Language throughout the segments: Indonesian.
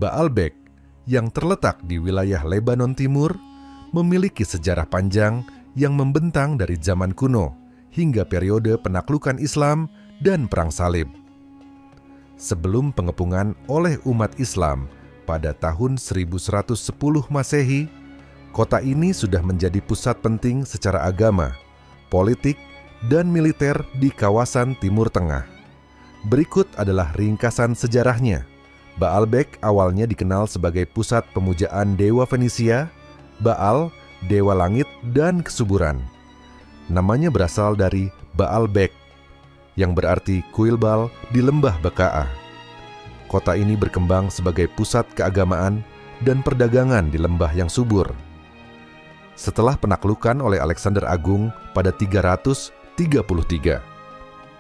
Baalbek yang terletak di wilayah Lebanon Timur memiliki sejarah panjang yang membentang dari zaman kuno hingga periode penaklukan Islam dan Perang Salib. Sebelum pengepungan oleh umat Islam pada tahun 1110 Masehi, kota ini sudah menjadi pusat penting secara agama, politik, dan militer di kawasan Timur Tengah. Berikut adalah ringkasan sejarahnya. Baalbek awalnya dikenal sebagai pusat pemujaan dewa Fenisia, Baal, dewa langit dan kesuburan. Namanya berasal dari Baalbek, yang berarti kuil Baal di lembah Baka'a. Kota ini berkembang sebagai pusat keagamaan dan perdagangan di lembah yang subur. Setelah penaklukan oleh Alexander Agung pada 333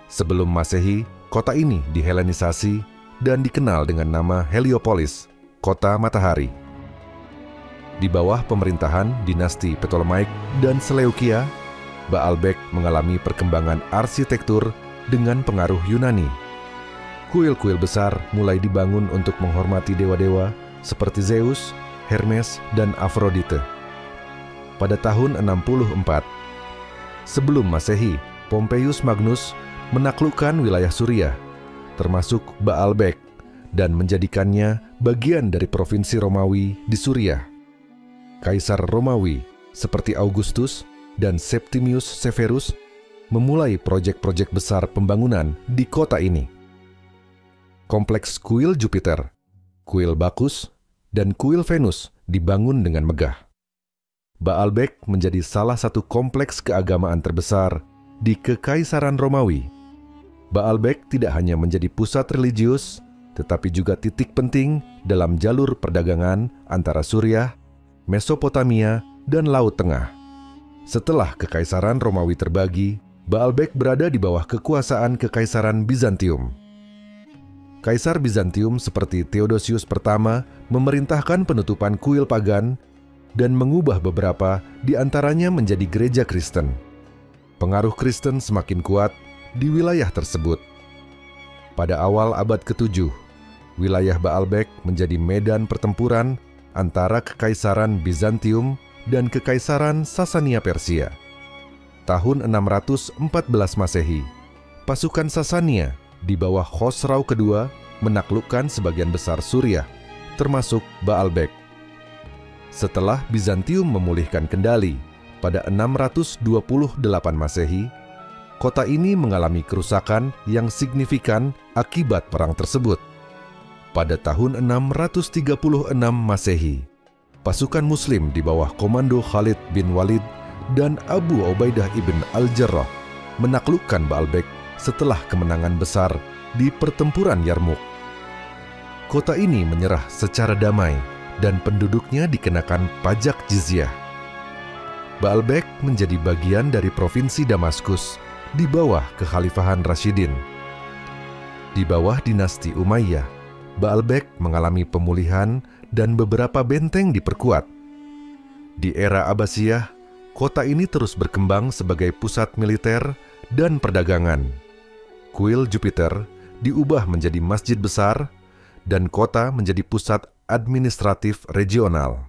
sebelum Masehi, kota ini dihelenisasi dan dikenal dengan nama Heliopolis, kota matahari. Di bawah pemerintahan dinasti Ptolemaik dan Seleukia, Baalbek mengalami perkembangan arsitektur dengan pengaruh Yunani. Kuil-kuil besar mulai dibangun untuk menghormati dewa-dewa seperti Zeus, Hermes, dan Afrodite. Pada tahun 64 sebelum Masehi, Pompeius Magnus menaklukkan wilayah Suriah, termasuk Baalbek, dan menjadikannya bagian dari provinsi Romawi di Suriah. Kaisar Romawi seperti Augustus dan Septimius Severus memulai proyek-proyek besar pembangunan di kota ini. Kompleks kuil Jupiter, kuil Bacchus, dan kuil Venus dibangun dengan megah. Baalbek menjadi salah satu kompleks keagamaan terbesar di Kekaisaran Romawi. Baalbek tidak hanya menjadi pusat religius, tetapi juga titik penting dalam jalur perdagangan antara Suriah, Mesopotamia, dan Laut Tengah. Setelah Kekaisaran Romawi terbagi, Baalbek berada di bawah kekuasaan Kekaisaran Bizantium. Kaisar Bizantium seperti Theodosius pertama memerintahkan penutupan kuil pagan dan mengubah beberapa di antaranya menjadi gereja Kristen. Pengaruh Kristen semakin kuat di wilayah tersebut. Pada awal abad ke-7, wilayah Baalbek menjadi medan pertempuran antara Kekaisaran Bizantium dan Kekaisaran Sasania Persia. Tahun 614 Masehi, pasukan Sasania di bawah Khosrau kedua menaklukkan sebagian besar Suriah, termasuk Baalbek. Setelah Bizantium memulihkan kendali pada 628 Masehi, kota ini mengalami kerusakan yang signifikan akibat perang tersebut. Pada tahun 636 Masehi, pasukan Muslim di bawah komando Khalid bin Walid dan Abu Ubaidah ibn al-Jarrah menaklukkan Baalbek setelah kemenangan besar di pertempuran Yarmuk. Kota ini menyerah secara damai dan penduduknya dikenakan pajak jizyah. Baalbek menjadi bagian dari provinsi Damaskus di bawah kekhalifahan Rashidin. Di bawah dinasti Umayyah, Baalbek mengalami pemulihan dan beberapa benteng diperkuat. Di era Abbasiyah, kota ini terus berkembang sebagai pusat militer dan perdagangan. Kuil Jupiter diubah menjadi masjid besar dan kota menjadi pusat administratif regional.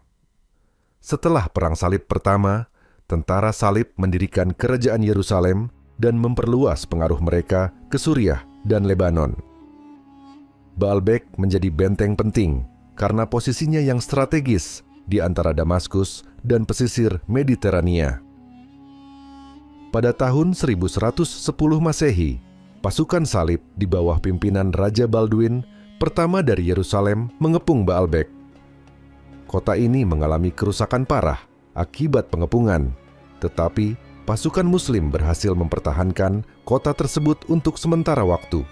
Setelah Perang Salib pertama, tentara Salib mendirikan kerajaan Yerusalem dan memperluas pengaruh mereka ke Suriah dan Lebanon. Baalbek menjadi benteng penting karena posisinya yang strategis di antara Damaskus dan pesisir Mediterania. Pada tahun 1110 Masehi, pasukan Salib di bawah pimpinan Raja Baldwin pertama dari Yerusalem mengepung Baalbek. Kota ini mengalami kerusakan parah akibat pengepungan, tetapi pasukan Muslim berhasil mempertahankan kota tersebut untuk sementara waktu.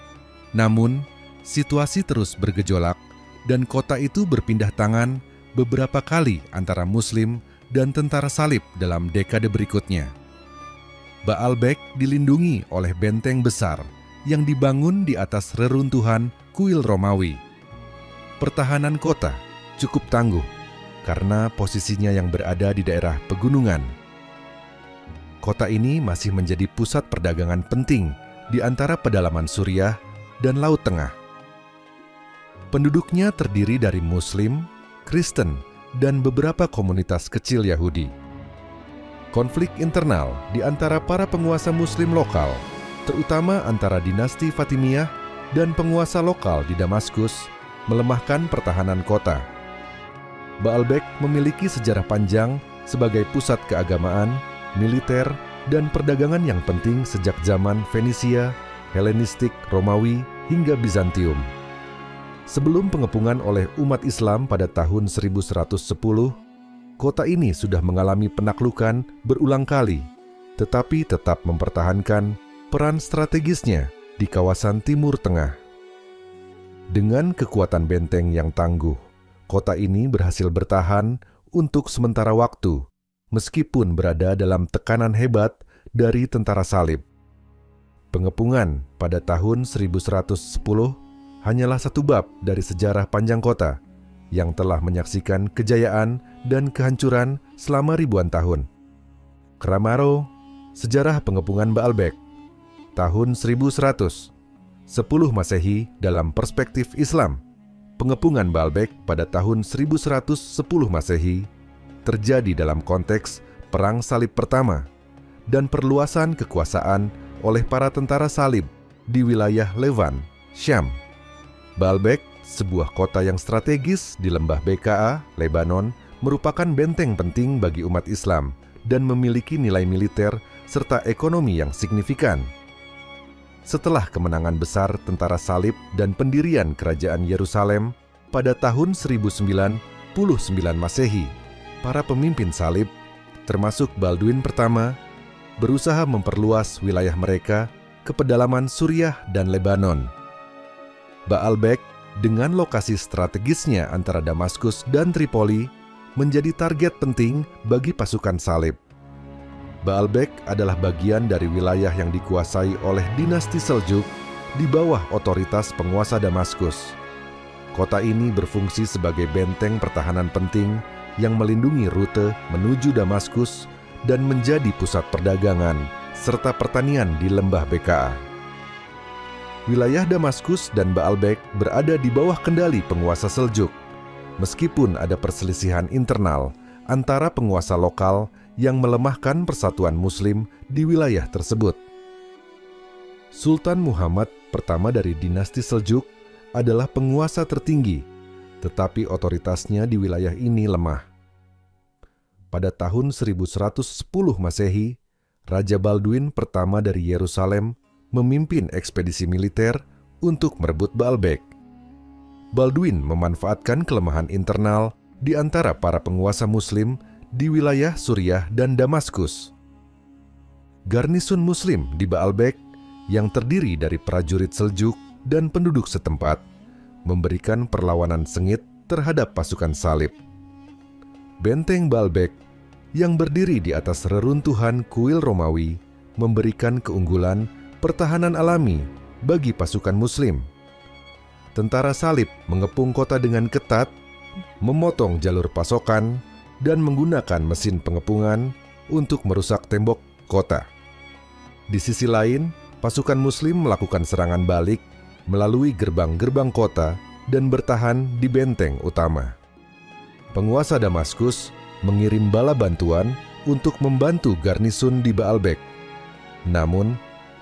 Namun, situasi terus bergejolak dan kota itu berpindah tangan beberapa kali antara Muslim dan tentara Salib dalam dekade berikutnya. Baalbek dilindungi oleh benteng besar yang dibangun di atas reruntuhan kuil Romawi. Pertahanan kota cukup tangguh karena posisinya yang berada di daerah pegunungan. Kota ini masih menjadi pusat perdagangan penting di antara pedalaman Suriah dan Laut Tengah. Penduduknya terdiri dari Muslim, Kristen, dan beberapa komunitas kecil Yahudi. Konflik internal di antara para penguasa Muslim lokal, terutama antara dinasti Fatimiyah dan penguasa lokal di Damaskus, melemahkan pertahanan kota. Baalbek memiliki sejarah panjang sebagai pusat keagamaan, militer, dan perdagangan yang penting sejak zaman Fenisia, Helenistik, Romawi, hingga Bizantium. Sebelum pengepungan oleh umat Islam pada tahun 1110, kota ini sudah mengalami penaklukan berulang kali, tetapi tetap mempertahankan peran strategisnya di kawasan Timur Tengah. Dengan kekuatan benteng yang tangguh, kota ini berhasil bertahan untuk sementara waktu, meskipun berada dalam tekanan hebat dari tentara salib. Pengepungan pada tahun 1110 hanyalah satu bab dari sejarah panjang kota yang telah menyaksikan kejayaan dan kehancuran selama ribuan tahun. Kramaro, Sejarah Pengepungan Baalbek, tahun 1100, 10 Masehi dalam perspektif Islam. Pengepungan Baalbek pada tahun 1110 Masehi terjadi dalam konteks Perang Salib Pertama dan perluasan kekuasaan oleh para tentara salib di wilayah Levan, Syam. Baalbek, sebuah kota yang strategis di lembah Bekaa, Lebanon, merupakan benteng penting bagi umat Islam dan memiliki nilai militer serta ekonomi yang signifikan. Setelah kemenangan besar tentara salib dan pendirian kerajaan Yerusalem pada tahun 1099 Masehi, para pemimpin salib, termasuk Balduin pertama, berusaha memperluas wilayah mereka ke pedalaman Suriah dan Lebanon. Baalbek dengan lokasi strategisnya antara Damaskus dan Tripoli menjadi target penting bagi pasukan salib. Baalbek adalah bagian dari wilayah yang dikuasai oleh dinasti Seljuk di bawah otoritas penguasa Damaskus. Kota ini berfungsi sebagai benteng pertahanan penting yang melindungi rute menuju Damaskus dan menjadi pusat perdagangan serta pertanian di lembah Bekaa. Wilayah Damaskus dan Baalbek berada di bawah kendali penguasa Seljuk, meskipun ada perselisihan internal antara penguasa lokal yang melemahkan persatuan Muslim di wilayah tersebut. Sultan Muhammad pertama dari dinasti Seljuk adalah penguasa tertinggi, tetapi otoritasnya di wilayah ini lemah. Pada tahun 1110 Masehi, Raja Balduin pertama dari Yerusalem memimpin ekspedisi militer untuk merebut Baalbek. Balduin memanfaatkan kelemahan internal di antara para penguasa Muslim di wilayah Suriah dan Damaskus. Garnisun Muslim di Baalbek yang terdiri dari prajurit Seljuk dan penduduk setempat memberikan perlawanan sengit terhadap pasukan salib. Benteng Baalbek yang berdiri di atas reruntuhan kuil Romawi memberikan keunggulan pertahanan alami bagi pasukan Muslim. Tentara salib mengepung kota dengan ketat, memotong jalur pasokan, dan menggunakan mesin pengepungan untuk merusak tembok kota. Di sisi lain, pasukan Muslim melakukan serangan balik melalui gerbang-gerbang kota dan bertahan di benteng utama. Penguasa Damaskus mengirim bala bantuan untuk membantu garnisun di Baalbek. Namun,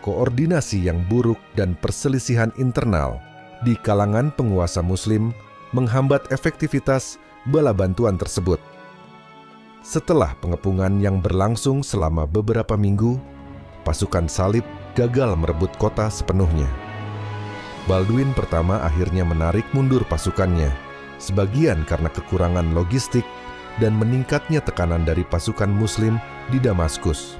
koordinasi yang buruk dan perselisihan internal di kalangan penguasa Muslim menghambat efektivitas bala bantuan tersebut. Setelah pengepungan yang berlangsung selama beberapa minggu, pasukan salib gagal merebut kota sepenuhnya. Balduin pertama akhirnya menarik mundur pasukannya, sebagian karena kekurangan logistik dan meningkatnya tekanan dari pasukan Muslim di Damaskus.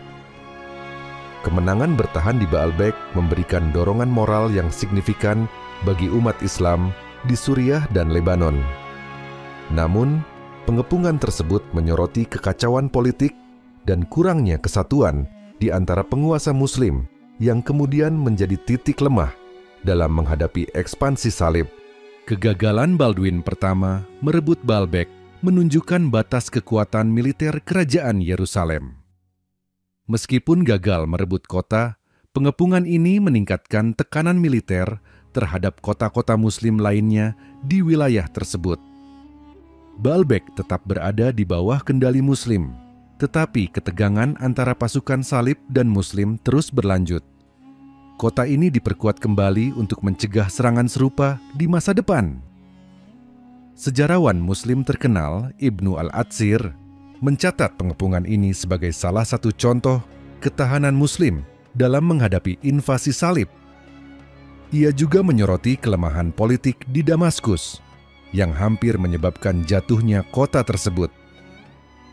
Kemenangan bertahan di Baalbek memberikan dorongan moral yang signifikan bagi umat Islam di Suriah dan Lebanon. Namun, pengepungan tersebut menyoroti kekacauan politik dan kurangnya kesatuan di antara penguasa Muslim yang kemudian menjadi titik lemah dalam menghadapi ekspansi salib. Kegagalan Balduin pertama merebut Baalbek menunjukkan batas kekuatan militer kerajaan Yerusalem. Meskipun gagal merebut kota, pengepungan ini meningkatkan tekanan militer terhadap kota-kota Muslim lainnya di wilayah tersebut. Baalbek tetap berada di bawah kendali Muslim, tetapi ketegangan antara pasukan salib dan Muslim terus berlanjut. Kota ini diperkuat kembali untuk mencegah serangan serupa di masa depan. Sejarawan Muslim terkenal Ibnu Al-Atsir mencatat pengepungan ini sebagai salah satu contoh ketahanan Muslim dalam menghadapi invasi salib. Ia juga menyoroti kelemahan politik di Damaskus yang hampir menyebabkan jatuhnya kota tersebut.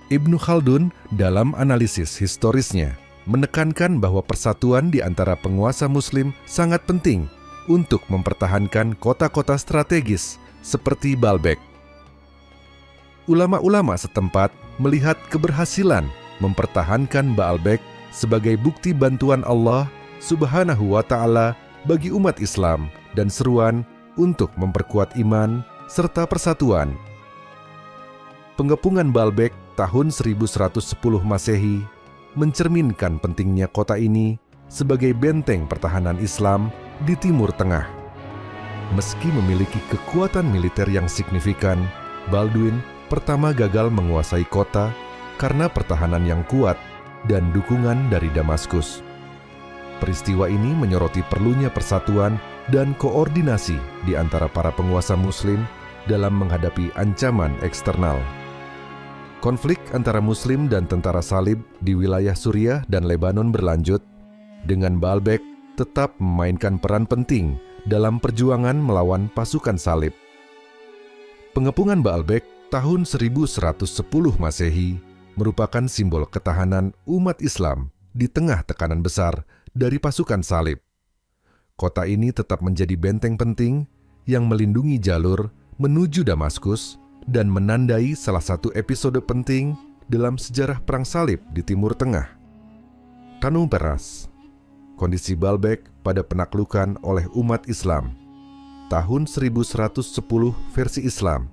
Ibnu Khaldun dalam analisis historisnya menekankan bahwa persatuan di antara penguasa Muslim sangat penting untuk mempertahankan kota-kota strategis seperti Baalbek. Ulama-ulama setempat melihat keberhasilan mempertahankan Baalbek sebagai bukti bantuan Allah Subhanahu wa Ta'ala bagi umat Islam dan seruan untuk memperkuat iman serta persatuan. Pengepungan Baalbek tahun 1110 Masehi mencerminkan pentingnya kota ini sebagai benteng pertahanan Islam di Timur Tengah. Meski memiliki kekuatan militer yang signifikan, Balduin pertama gagal menguasai kota karena pertahanan yang kuat dan dukungan dari Damaskus. Peristiwa ini menyoroti perlunya persatuan dan koordinasi di antara para penguasa Muslim dalam menghadapi ancaman eksternal. Konflik antara Muslim dan tentara salib di wilayah Suriah dan Lebanon berlanjut, dengan Baalbek tetap memainkan peran penting dalam perjuangan melawan pasukan salib. Pengepungan Baalbek tahun 1110 Masehi merupakan simbol ketahanan umat Islam di tengah tekanan besar dari pasukan salib. Kota ini tetap menjadi benteng penting yang melindungi jalur menuju Damaskus dan menandai salah satu episode penting dalam sejarah Perang Salib di Timur Tengah. Tanung Peras, kondisi Baalbek pada penaklukan oleh umat Islam. Tahun 1110 versi Islam.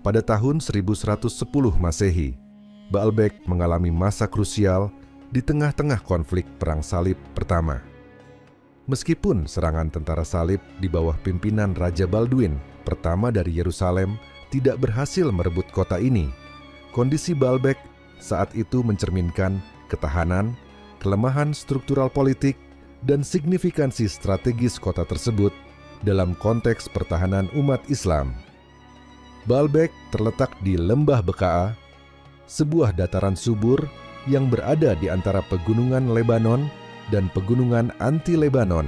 Pada tahun 1110 Masehi, Baalbek mengalami masa krusial di tengah-tengah konflik Perang Salib pertama. Meskipun serangan tentara salib di bawah pimpinan Raja Balduin pertama dari Yerusalem tidak berhasil merebut kota ini, kondisi Baalbek saat itu mencerminkan ketahanan, kelemahan struktural politik, dan signifikansi strategis kota tersebut dalam konteks pertahanan umat Islam. Baalbek terletak di Lembah Bekaa, sebuah dataran subur yang berada di antara pegunungan Lebanon dan pegunungan anti-Lebanon.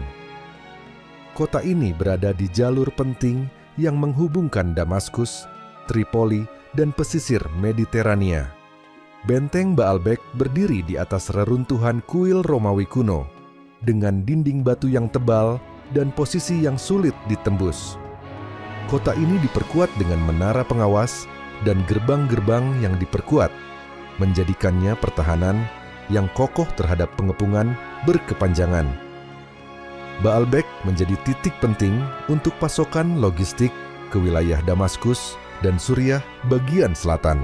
Kota ini berada di jalur penting yang menghubungkan Damaskus, Tripoli, dan pesisir Mediterania. Benteng Baalbek berdiri di atas reruntuhan kuil Romawi kuno, dengan dinding batu yang tebal dan posisi yang sulit ditembus. Kota ini diperkuat dengan menara pengawas dan gerbang-gerbang yang diperkuat, menjadikannya pertahanan yang kokoh terhadap pengepungan berkepanjangan. Baalbek menjadi titik penting untuk pasokan logistik ke wilayah Damaskus dan Suriah bagian selatan.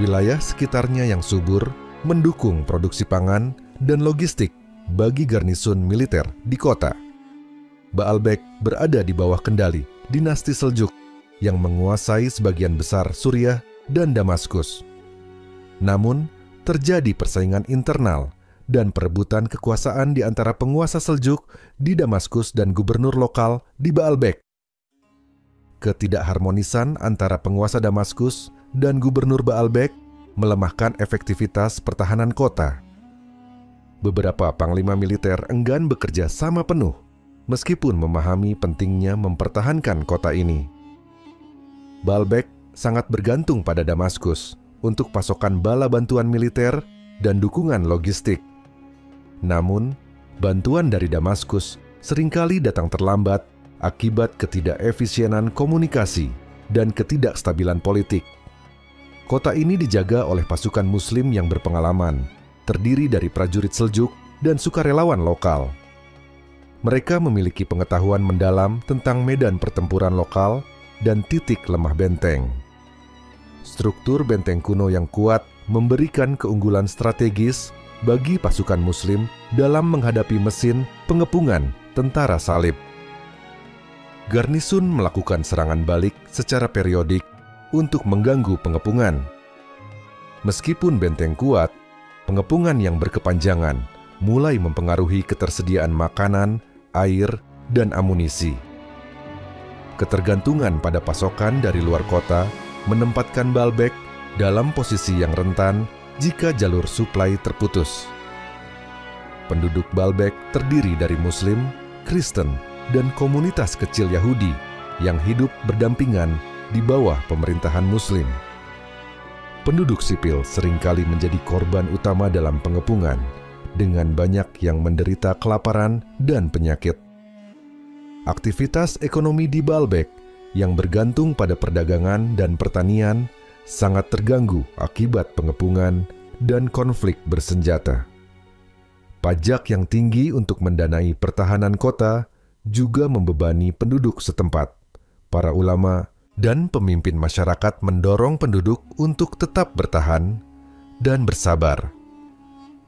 Wilayah sekitarnya yang subur mendukung produksi pangan dan logistik bagi garnison militer di kota. Baalbek berada di bawah kendali dinasti Seljuk yang menguasai sebagian besar Suriah dan Damaskus. Namun, terjadi persaingan internal dan perebutan kekuasaan di antara penguasa Seljuk di Damaskus dan gubernur lokal di Baalbek. Ketidakharmonisan antara penguasa Damaskus dan gubernur Baalbek melemahkan efektivitas pertahanan kota. Beberapa panglima militer enggan bekerja sama penuh, meskipun memahami pentingnya mempertahankan kota ini. Baalbek sangat bergantung pada Damaskus untuk pasokan bala bantuan militer dan dukungan logistik. Namun, bantuan dari Damaskus seringkali datang terlambat akibat ketidakefisienan komunikasi dan ketidakstabilan politik. Kota ini dijaga oleh pasukan Muslim yang berpengalaman, terdiri dari prajurit Seljuk dan sukarelawan lokal. Mereka memiliki pengetahuan mendalam tentang medan pertempuran lokal dan titik lemah benteng. Struktur benteng kuno yang kuat memberikan keunggulan strategis bagi pasukan Muslim dalam menghadapi mesin pengepungan tentara salib. garnisun melakukan serangan balik secara periodik untuk mengganggu pengepungan. Meskipun benteng kuat, pengepungan yang berkepanjangan mulai mempengaruhi ketersediaan makanan, air, dan amunisi. Ketergantungan pada pasokan dari luar kota menempatkan Baalbek dalam posisi yang rentan jika jalur suplai terputus. Penduduk Baalbek terdiri dari Muslim, Kristen, dan komunitas kecil Yahudi yang hidup berdampingan di bawah pemerintahan Muslim. Penduduk sipil seringkali menjadi korban utama dalam pengepungan, dengan banyak yang menderita kelaparan dan penyakit. Aktivitas ekonomi di Baalbek yang bergantung pada perdagangan dan pertanian sangat terganggu akibat pengepungan dan konflik bersenjata. Pajak yang tinggi untuk mendanai pertahanan kota juga membebani penduduk setempat. Para ulama dan pemimpin masyarakat mendorong penduduk untuk tetap bertahan dan bersabar,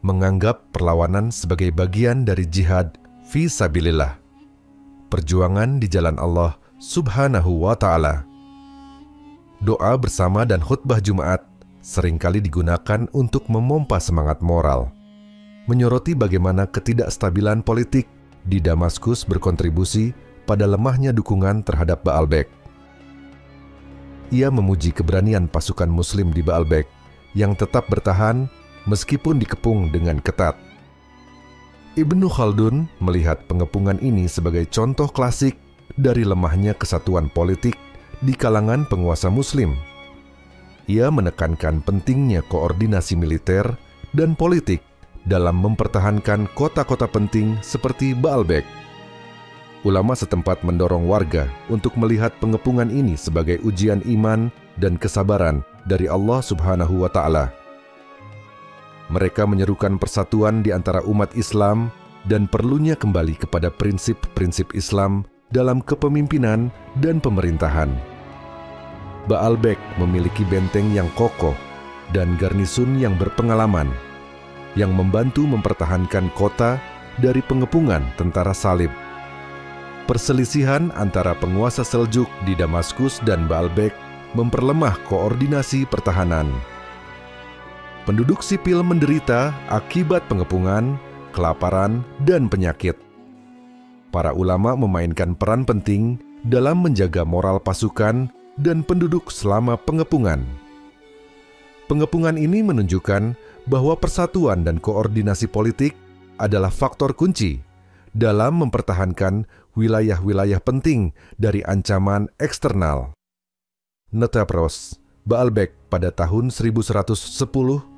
menganggap perlawanan sebagai bagian dari jihad fi sabilillah, perjuangan di jalan Allah Subhanahu wa Ta'ala. Doa bersama dan khutbah Jumat seringkali digunakan untuk memompa semangat moral, menyoroti bagaimana ketidakstabilan politik di Damaskus berkontribusi pada lemahnya dukungan terhadap Baalbek. Ia memuji keberanian pasukan Muslim di Baalbek yang tetap bertahan meskipun dikepung dengan ketat. Ibnu Khaldun melihat pengepungan ini sebagai contoh klasik dari lemahnya kesatuan politik di kalangan penguasa Muslim. Ia menekankan pentingnya koordinasi militer dan politik dalam mempertahankan kota-kota penting seperti Baalbek. Ulama setempat mendorong warga untuk melihat pengepungan ini sebagai ujian iman dan kesabaran dari Allah Subhanahu wa Ta'ala. Mereka menyerukan persatuan di antara umat Islam dan perlunya kembali kepada prinsip-prinsip Islam dalam kepemimpinan dan pemerintahan. Baalbek memiliki benteng yang kokoh dan garnisun yang berpengalaman, yang membantu mempertahankan kota dari pengepungan tentara salib. Perselisihan antara penguasa Seljuk di Damaskus dan Baalbek memperlemah koordinasi pertahanan. Penduduk sipil menderita akibat pengepungan, kelaparan, dan penyakit. Para ulama memainkan peran penting dalam menjaga moral pasukan dan penduduk selama pengepungan. Pengepungan ini menunjukkan bahwa persatuan dan koordinasi politik adalah faktor kunci dalam mempertahankan wilayah-wilayah penting dari ancaman eksternal. Netapros, Baalbek pada tahun 1110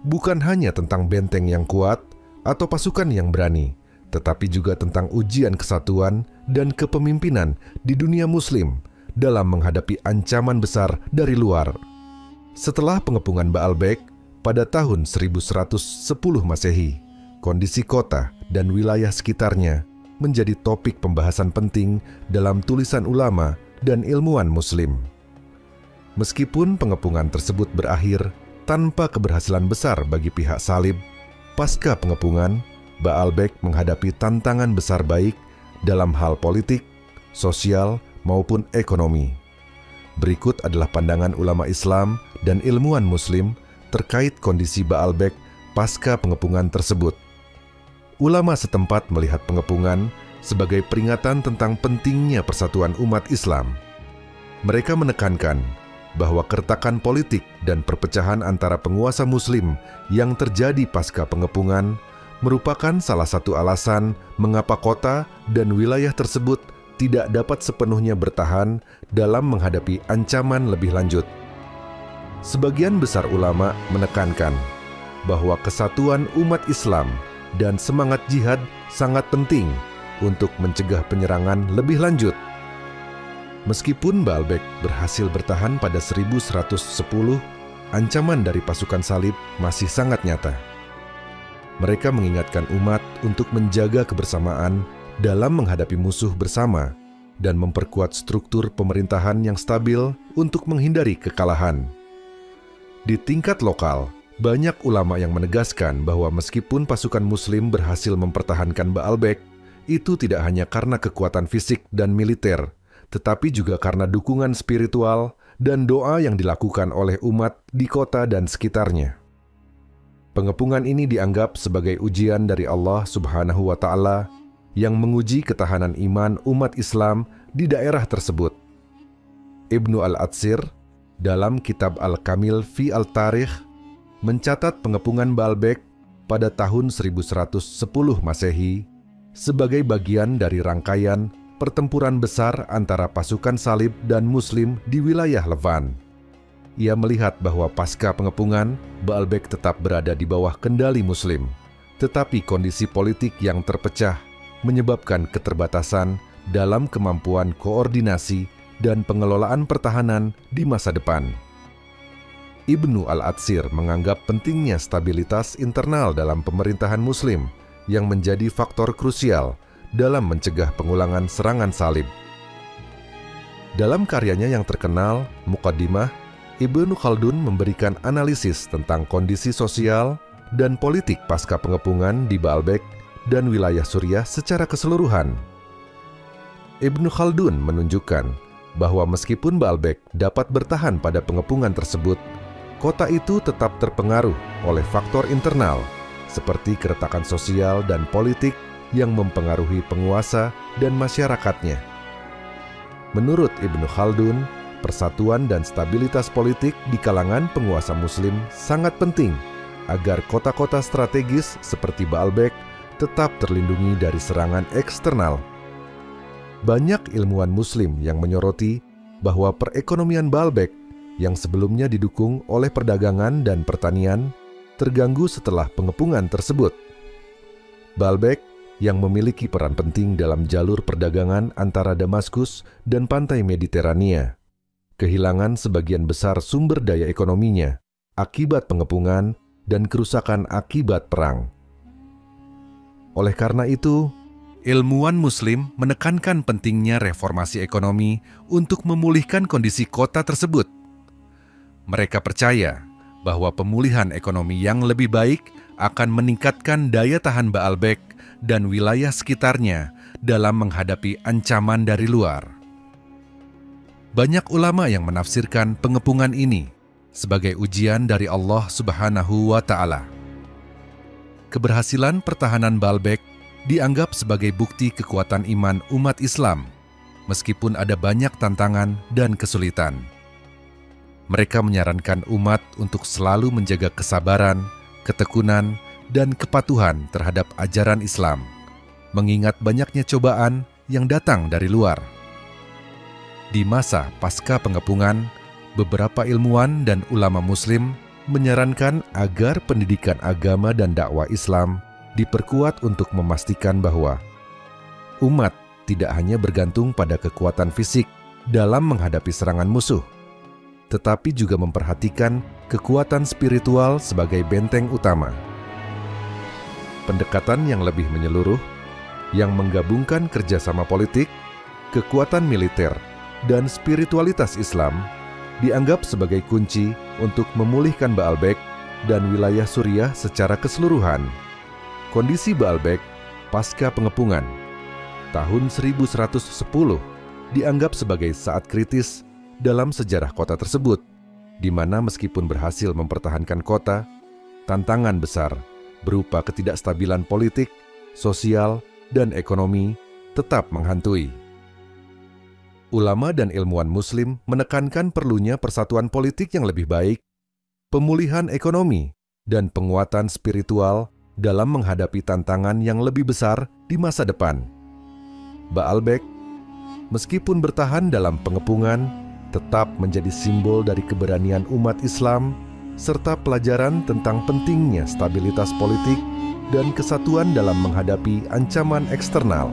bukan hanya tentang benteng yang kuat atau pasukan yang berani, tetapi juga tentang ujian kesatuan dan kepemimpinan di dunia Muslim dalam menghadapi ancaman besar dari luar. Setelah pengepungan Baalbek pada tahun 1110 Masehi, kondisi kota dan wilayah sekitarnya menjadi topik pembahasan penting dalam tulisan ulama dan ilmuwan Muslim. Meskipun pengepungan tersebut berakhir tanpa keberhasilan besar bagi pihak salib, pasca pengepungan, Baalbek menghadapi tantangan besar baik dalam hal politik, sosial, maupun ekonomi. Berikut adalah pandangan ulama Islam dan ilmuwan Muslim terkait kondisi Baalbek pasca pengepungan tersebut. Ulama setempat melihat pengepungan sebagai peringatan tentang pentingnya persatuan umat Islam. Mereka menekankan bahwa keretakan politik dan perpecahan antara penguasa Muslim yang terjadi pasca pengepungan merupakan salah satu alasan mengapa kota dan wilayah tersebut tidak dapat sepenuhnya bertahan dalam menghadapi ancaman lebih lanjut. Sebagian besar ulama menekankan bahwa kesatuan umat Islam dan semangat jihad sangat penting untuk mencegah penyerangan lebih lanjut. Meskipun Baalbek berhasil bertahan pada 1110, ancaman dari pasukan salib masih sangat nyata. Mereka mengingatkan umat untuk menjaga kebersamaan dalam menghadapi musuh bersama dan memperkuat struktur pemerintahan yang stabil untuk menghindari kekalahan. Di tingkat lokal, banyak ulama yang menegaskan bahwa meskipun pasukan Muslim berhasil mempertahankan Baalbek, itu tidak hanya karena kekuatan fisik dan militer, tetapi juga karena dukungan spiritual dan doa yang dilakukan oleh umat di kota dan sekitarnya. Pengepungan ini dianggap sebagai ujian dari Allah Subhanahu wa Ta'ala yang menguji ketahanan iman umat Islam di daerah tersebut. Ibnu al-Atsir dalam kitab Al-Kamil fi al-Tarikh mencatat pengepungan Baalbek pada tahun 1110 Masehi sebagai bagian dari rangkaian pertempuran besar antara pasukan Salib dan Muslim di wilayah Levan. Ia melihat bahwa pasca pengepungan, Baalbek tetap berada di bawah kendali Muslim, tetapi kondisi politik yang terpecah menyebabkan keterbatasan dalam kemampuan koordinasi dan pengelolaan pertahanan di masa depan. Ibnu al-Atsir menganggap pentingnya stabilitas internal dalam pemerintahan Muslim yang menjadi faktor krusial dalam mencegah pengulangan serangan Salib. Dalam karyanya yang terkenal, Muqaddimah, Ibnu Khaldun memberikan analisis tentang kondisi sosial dan politik pasca pengepungan di Baalbek dan wilayah Suriah secara keseluruhan. Ibnu Khaldun menunjukkan bahwa meskipun Baalbek dapat bertahan pada pengepungan tersebut, kota itu tetap terpengaruh oleh faktor internal seperti keretakan sosial dan politik yang mempengaruhi penguasa dan masyarakatnya. Menurut Ibnu Khaldun, persatuan dan stabilitas politik di kalangan penguasa Muslim sangat penting agar kota-kota strategis seperti Baalbek tetap terlindungi dari serangan eksternal. Banyak ilmuwan Muslim yang menyoroti bahwa perekonomian Baalbek yang sebelumnya didukung oleh perdagangan dan pertanian terganggu setelah pengepungan tersebut. Baalbek yang memiliki peran penting dalam jalur perdagangan antara Damaskus dan pantai Mediterania, kehilangan sebagian besar sumber daya ekonominya akibat pengepungan dan kerusakan akibat perang. Oleh karena itu, ilmuwan Muslim menekankan pentingnya reformasi ekonomi untuk memulihkan kondisi kota tersebut. Mereka percaya bahwa pemulihan ekonomi yang lebih baik akan meningkatkan daya tahan Baalbek dan wilayah sekitarnya dalam menghadapi ancaman dari luar. Banyak ulama yang menafsirkan pengepungan ini sebagai ujian dari Allah Subhanahu wa Ta'ala. Keberhasilan pertahanan Baalbek dianggap sebagai bukti kekuatan iman umat Islam, meskipun ada banyak tantangan dan kesulitan. Mereka menyarankan umat untuk selalu menjaga kesabaran, ketekunan, dan kepatuhan terhadap ajaran Islam, mengingat banyaknya cobaan yang datang dari luar. Di masa pasca pengepungan, beberapa ilmuwan dan ulama Muslim menyarankan agar pendidikan agama dan dakwah Islam diperkuat untuk memastikan bahwa umat tidak hanya bergantung pada kekuatan fisik dalam menghadapi serangan musuh, tetapi juga memperhatikan kekuatan spiritual sebagai benteng utama. Pendekatan yang lebih menyeluruh, yang menggabungkan kerjasama politik, kekuatan militer, dan spiritualitas Islam, dianggap sebagai kunci untuk memulihkan Baalbek dan wilayah Suriah secara keseluruhan. Kondisi Baalbek pasca pengepungan tahun 1110 dianggap sebagai saat kritis dalam sejarah kota tersebut, di mana meskipun berhasil mempertahankan kota, tantangan besar berupa ketidakstabilan politik, sosial, dan ekonomi tetap menghantui. Ulama dan ilmuwan Muslim menekankan perlunya persatuan politik yang lebih baik, pemulihan ekonomi, dan penguatan spiritual dalam menghadapi tantangan yang lebih besar di masa depan. Baalbek, meskipun bertahan dalam pengepungan, tetap menjadi simbol dari keberanian umat Islam serta pelajaran tentang pentingnya stabilitas politik dan kesatuan dalam menghadapi ancaman eksternal.